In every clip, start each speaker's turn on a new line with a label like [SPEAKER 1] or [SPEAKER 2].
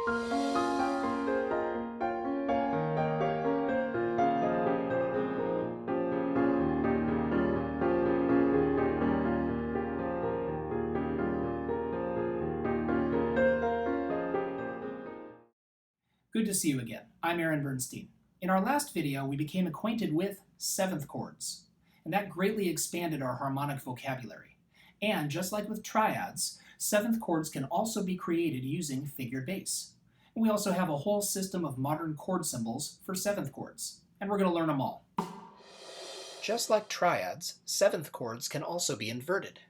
[SPEAKER 1] Good to see you again. I'm Aaron Bernstein. In our last video, we became acquainted with seventh chords, and that greatly expanded our harmonic vocabulary. And just like with triads, seventh chords can also be created using figured bass. And we also have a whole system of modern chord symbols for seventh chords, and we're going to learn them all. Just like triads, seventh chords can also be inverted.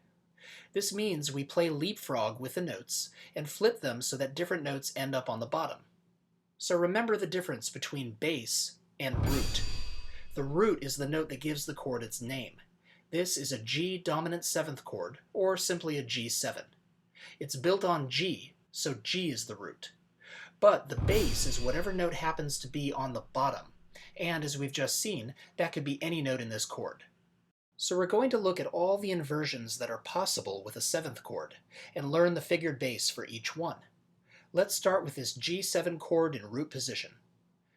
[SPEAKER 1] This means we play leapfrog with the notes and flip them so that different notes end up on the bottom. So remember the difference between bass and root. The root is the note that gives the chord its name. This is a G dominant seventh chord, or simply a G7. It's built on G, so G is the root. But the bass is whatever note happens to be on the bottom, and as we've just seen, that could be any note in this chord. So we're going to look at all the inversions that are possible with a seventh chord, and learn the figured bass for each one. Let's start with this G7 chord in root position.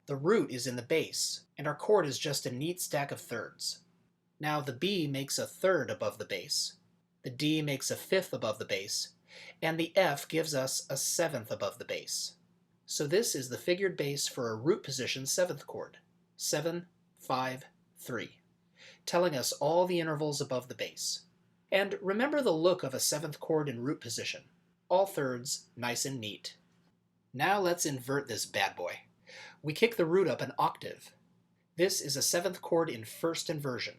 [SPEAKER 1] The root is in the bass, and our chord is just a neat stack of thirds. Now the B makes a third above the bass, the D makes a fifth above the bass, and the F gives us a seventh above the bass. So this is the figured bass for a root position seventh chord, 7, 5, 3, telling us all the intervals above the bass. And remember the look of a seventh chord in root position, all thirds nice and neat. Now let's invert this bad boy. We kick the root up an octave. This is a seventh chord in first inversion.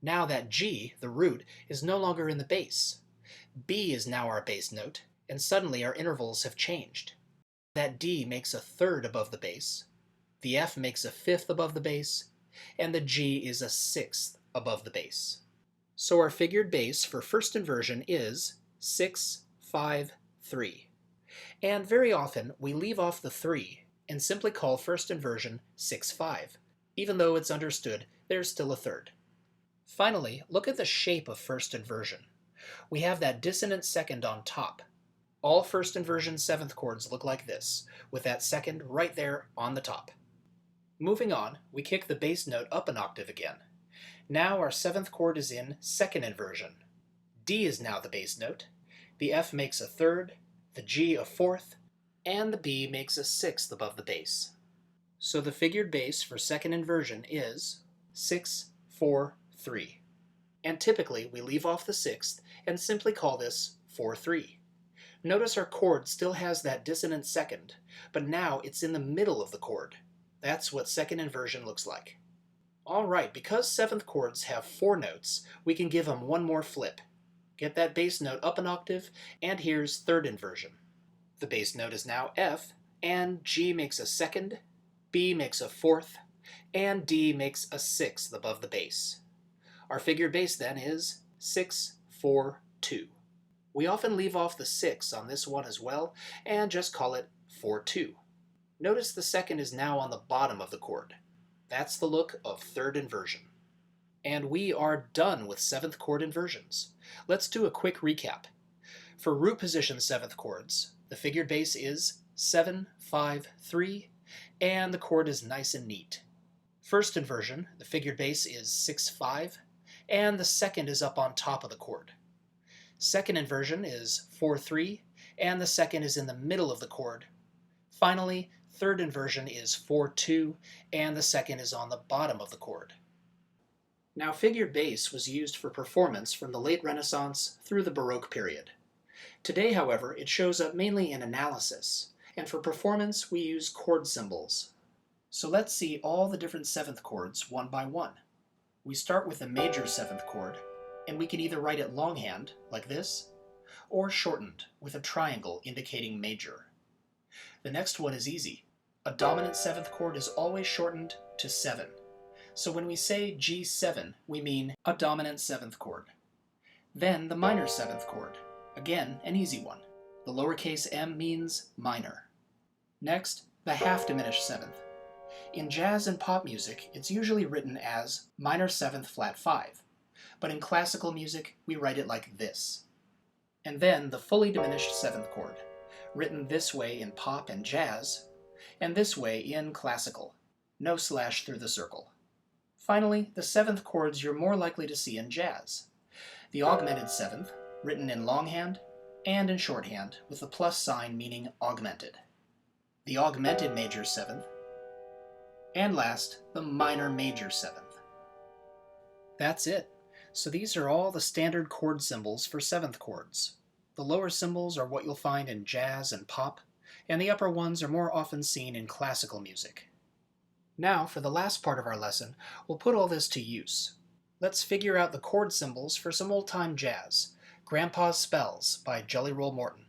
[SPEAKER 1] Now that G, the root, is no longer in the bass. B is now our bass note, and suddenly our intervals have changed. That D makes a third above the bass, the F makes a fifth above the bass, and the G is a sixth above the bass. So our figured bass for first inversion is 6, 5, 3. And very often we leave off the 3 and simply call first inversion 6, 5, even though it's understood there's still a third. Finally, look at the shape of first inversion. We have that dissonant second on top. All first inversion seventh chords look like this, with that second right there on the top. Moving on, we kick the bass note up an octave again. Now our seventh chord is in second inversion. D is now the bass note, the F makes a third, the G a fourth, and the B makes a sixth above the bass. So the figured bass for second inversion is 6, 4, 3. And typically we leave off the sixth and simply call this 4, 3. Notice our chord still has that dissonant second, but now it's in the middle of the chord. That's what second inversion looks like. Alright, because seventh chords have 4 notes, we can give them one more flip. Get that bass note up an octave, and here's third inversion. The bass note is now F, and G makes a second, B makes a fourth, and D makes a sixth above the bass. Our figured bass then is 6, 4, 2. We often leave off the 6 on this one as well, and just call it 4, 2. Notice the second is now on the bottom of the chord. That's the look of third inversion. And we are done with seventh chord inversions. Let's do a quick recap. For root position seventh chords, the figured bass is 7, 5, 3, and the chord is nice and neat. First inversion, the figured bass is 6, 5, and the second is up on top of the chord. Second inversion is 4, 3, and the second is in the middle of the chord. Finally, third inversion is 4, 2, and the second is on the bottom of the chord. Now, figured bass was used for performance from the late Renaissance through the Baroque period. Today, however, it shows up mainly in analysis, and for performance we use chord symbols. So let's see all the different seventh chords one by one. We start with a major seventh chord, and we can either write it longhand, like this, or shortened, with a triangle indicating major. The next one is easy. A dominant seventh chord is always shortened to 7. So when we say G7, we mean a dominant seventh chord. Then the minor seventh chord. Again, an easy one. The lowercase m means minor. Next, the half diminished seventh. In jazz and pop music, it's usually written as minor seventh flat 5, but in classical music, we write it like this. And then the fully diminished seventh chord. written this way in pop and jazz, and this way in classical. No slash through the circle. Finally, the seventh chords you're more likely to see in jazz. The augmented seventh, written in longhand and in shorthand, with the plus sign meaning augmented. The augmented major seventh, and last, the minor major seventh. That's it. So these are all the standard chord symbols for seventh chords. The lower symbols are what you'll find in jazz and pop, and the upper ones are more often seen in classical music. Now, for the last part of our lesson, we'll put all this to use. Let's figure out the chord symbols for some old-time jazz. Grandpa's Spells by Jelly Roll Morton.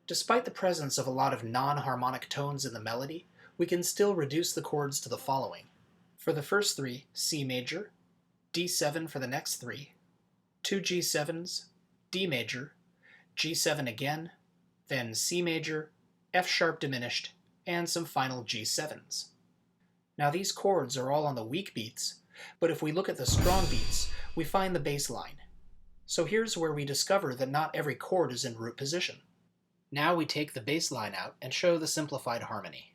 [SPEAKER 1] Despite the presence of a lot of non-harmonic tones in the melody, we can still reduce the chords to the following. For the first three, C major, D7 for the next three, two G7s, D major, G7 again, then C major, F sharp diminished, and some final G7s. Now these chords are all on the weak beats, but if we look at the strong beats, we find the bass line. So here's where we discover that not every chord is in root position. Now we take the bass line out and show the simplified harmony.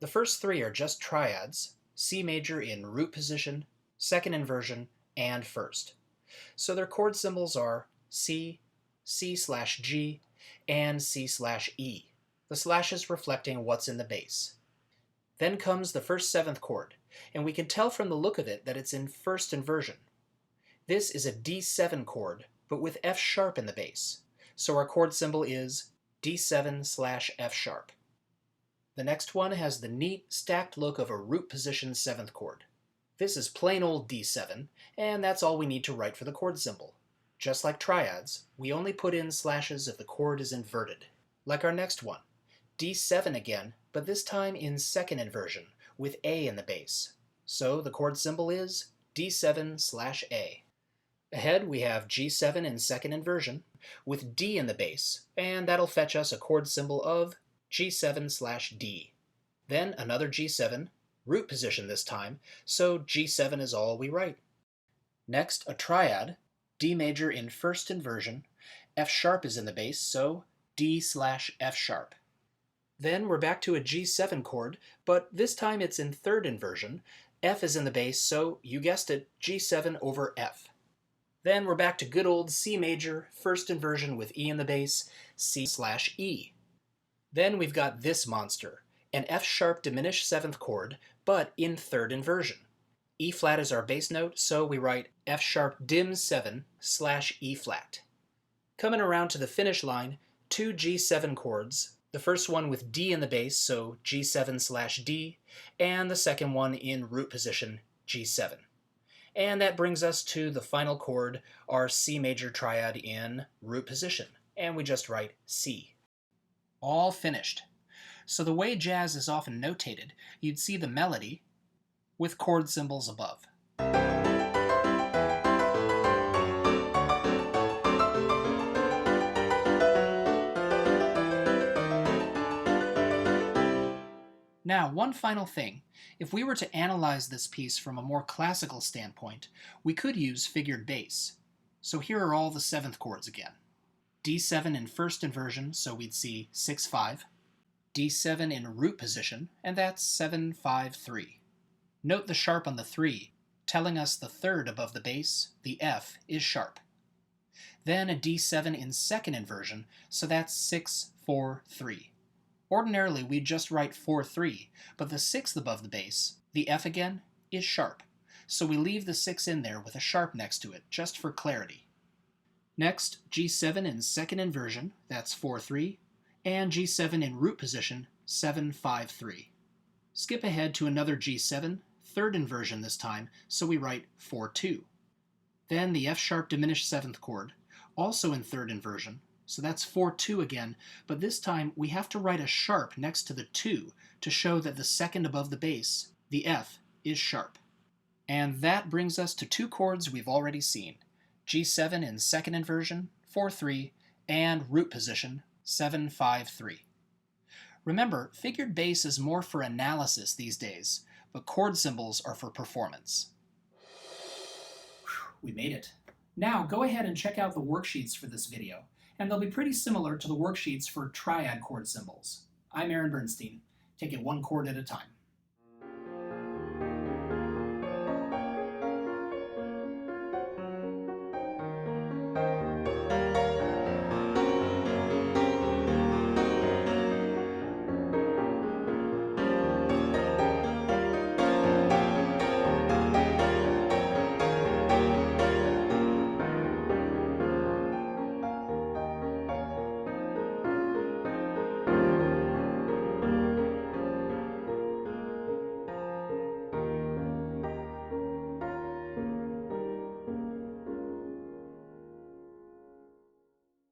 [SPEAKER 1] The first three are just triads, C major in root position, second inversion, and first. So their chord symbols are C, C/G, and C/E, the slashes reflecting what's in the bass. Then comes the first seventh chord, and we can tell from the look of it that it's in first inversion. This is a D7 chord, but with F sharp in the bass, so our chord symbol is D7/F sharp. The next one has the neat, stacked look of a root position seventh chord. This is plain old D7, and that's all we need to write for the chord symbol. Just like triads, we only put in slashes if the chord is inverted. Like our next one, D7 again, but this time in second inversion, with A in the bass. So the chord symbol is D7/A. Ahead we have G7 in second inversion, with D in the bass, and that'll fetch us a chord symbol of G7/D. Then another G7, root position this time, so G7 is all we write. Next, a triad, D major in first inversion, F sharp is in the bass, so D/F sharp. Then we're back to a G7 chord, but this time it's in third inversion, F is in the bass, so you guessed it, G7 over F. Then we're back to good old C major, first inversion with E in the bass, C/E. Then we've got this monster, an F sharp diminished seventh chord, but in third inversion. E flat is our bass note, so we write F sharp dim 7/E flat. Coming around to the finish line, two G7 chords, the first one with D in the bass, so G7/D, and the second one in root position, G7. And that brings us to the final chord, our C major triad in root position, and we just write C. All finished. So the way jazz is often notated, you'd see the melody with chord symbols above. Now, one final thing. If we were to analyze this piece from a more classical standpoint, we could use figured bass. So here are all the seventh chords again. D7 in first inversion, so we'd see 6/5. D7 in root position, and that's 7/5/3. Note the sharp on the 3, telling us the third above the bass, the F, is sharp. Then a D7 in second inversion, so that's 6/4/3. Ordinarily, we'd just write 4/3, but the sixth above the bass, the F again, is sharp. So we leave the 6 in there with a sharp next to it, just for clarity. Next, G7 in second inversion, that's 4/3, and G7 in root position, 7/5/3. Skip ahead to another G7, third inversion this time, so we write 4/2. Then the F sharp diminished seventh chord, also in third inversion, so that's 4/2 again, but this time we have to write a sharp next to the 2 to show that the second above the bass, the F, is sharp. And that brings us to two chords we've already seen, G7 in second inversion, 4-3, and root position, 7-5-3. Remember, figured bass is more for analysis these days, but chord symbols are for performance. We made it. Now go ahead and check out the worksheets for this video, and they'll be pretty similar to the worksheets for triad chord symbols. I'm Aaron Bernstein. Take it one chord at a time.